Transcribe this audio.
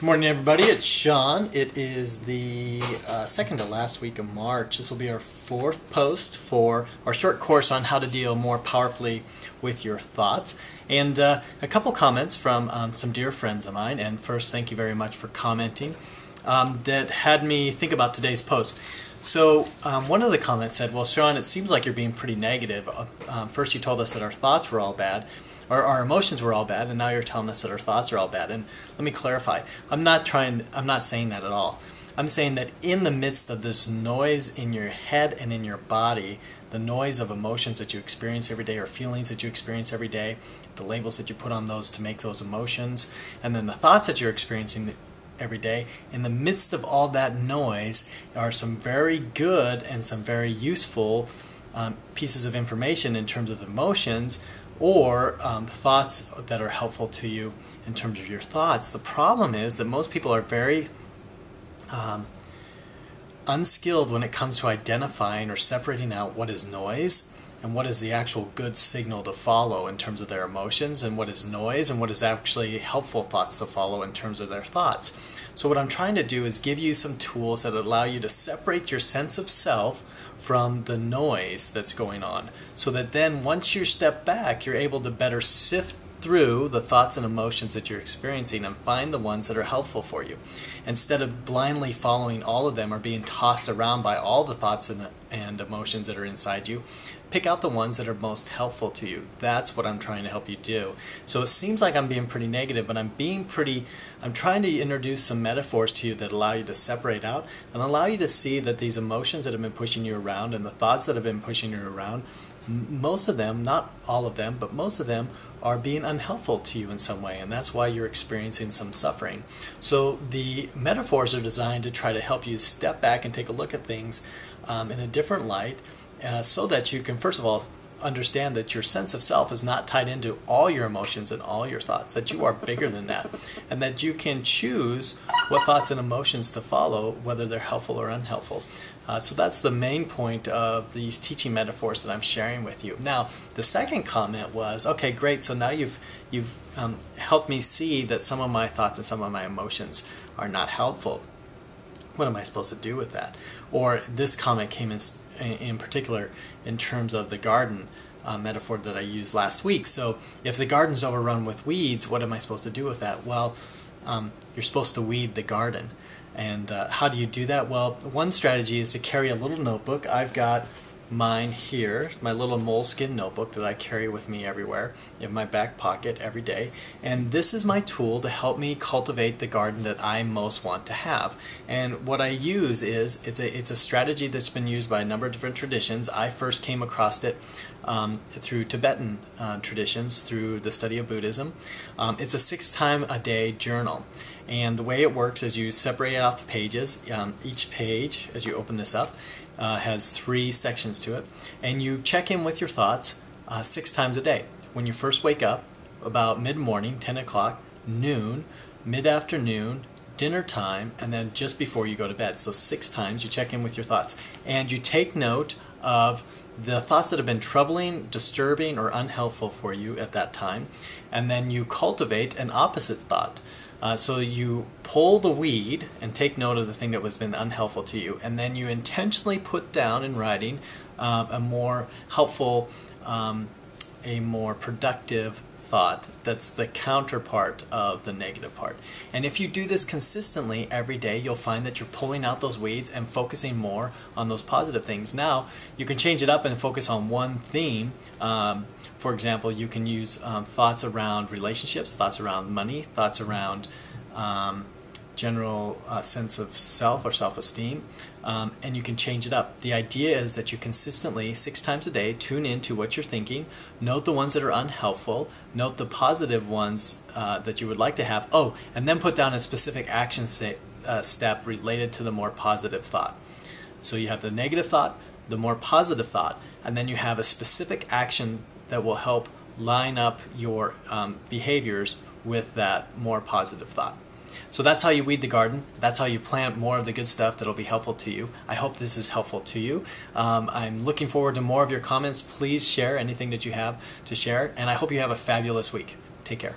Good morning, everybody. It's Sean. It is the second to last week of March. This will be our fourth post for our short course on how to deal more powerfully with your thoughts. And a couple comments from some dear friends of mine. And first, thank you very much for commenting. That had me think about today's post. So one of the comments said, well, Sean, it seems like you're being pretty negative. First you told us that our thoughts were all bad, or our emotions were all bad, and now you're telling us that our thoughts are all bad. And let me clarify. I'm not saying that at all. I'm saying that in the midst of this noise in your head and in your body, the noise of emotions that you experience every day or feelings that you experience every day, the labels that you put on those to make those emotions, and then the thoughts that you're experiencing every day, in the midst of all that noise are some very good and some very useful pieces of information in terms of emotions or thoughts that are helpful to you in terms of your thoughts. The problem is that most people are very unskilled when it comes to identifying or separating out what is noise and what is the actual good signal to follow in terms of their emotions, and what is noise and what is actually helpful thoughts to follow in terms of their thoughts. So what I'm trying to do is give you some tools that allow you to separate your sense of self from the noise that's going on, so that then once you step back, you're able to better sift through the thoughts and emotions that you're experiencing and find the ones that are helpful for you. Instead of blindly following all of them or being tossed around by all the thoughts and emotions that are inside you, pick out the ones that are most helpful to you. That's what I'm trying to help you do. So it seems like I'm being pretty negative, but I'm trying to introduce some metaphors to you that allow you to separate out and allow you to see that these emotions that have been pushing you around and the thoughts that have been pushing you around, most of them, not all of them, but most of them are being unhelpful to you in some way, and that's why you're experiencing some suffering. So the metaphors are designed to try to help you step back and take a look at things in a different light, so that you can, first of all, understand that your sense of self is not tied into all your emotions and all your thoughts, that you are bigger than that, and that you can choose what thoughts and emotions to follow, whether they're helpful or unhelpful. So that's the main point of these teaching metaphors that I'm sharing with you. Now, the second comment was, okay, great, so now you've helped me see that some of my thoughts and some of my emotions are not helpful. What am I supposed to do with that? Or this comment came in particular in terms of the garden metaphor that I used last week. So if the garden's overrun with weeds, what am I supposed to do with that? Well, you're supposed to weed the garden. And how do you do that? Well, one strategy is to carry a little notebook. I've got mine here, my little moleskin notebook that I carry with me everywhere in my back pocket every day. And this is my tool to help me cultivate the garden that I most want to have. And what I use is, it's a strategy that's been used by a number of different traditions. I first came across it through Tibetan traditions, through the study of Buddhism. It's a 6-time-a-day journal. And the way it works is you separate out the pages. Each page, as you open this up, has 3 sections to it. And you check in with your thoughts 6 times a day. When you first wake up, about mid-morning, 10 o'clock, noon, mid-afternoon, dinner time, and then just before you go to bed. So 6 times you check in with your thoughts. And you take note of the thoughts that have been troubling, disturbing, or unhelpful for you at that time. And then you cultivate an opposite thought. So you pull the weed and take note of the thing that has been unhelpful to you, and then you intentionally put down in writing a more helpful, a more productive thought that's the counterpart of the negative part. And if you do this consistently every day, you'll find that you're pulling out those weeds and focusing more on those positive things. Now, you can change it up and focus on one theme. For example, you can use thoughts around relationships, thoughts around money, thoughts around general sense of self or self-esteem, and you can change it up. The idea is that you consistently, 6 times a day, tune into what you're thinking, note the ones that are unhelpful, note the positive ones that you would like to have, and then put down a specific action step related to the more positive thought. So you have the negative thought, the more positive thought, and then you have a specific action that will help line up your behaviors with that more positive thought. So that's how you weed the garden. That's how you plant more of the good stuff that'll be helpful to you. I hope this is helpful to you. I'm looking forward to more of your comments. Please share anything that you have to share, and I hope you have a fabulous week. Take care.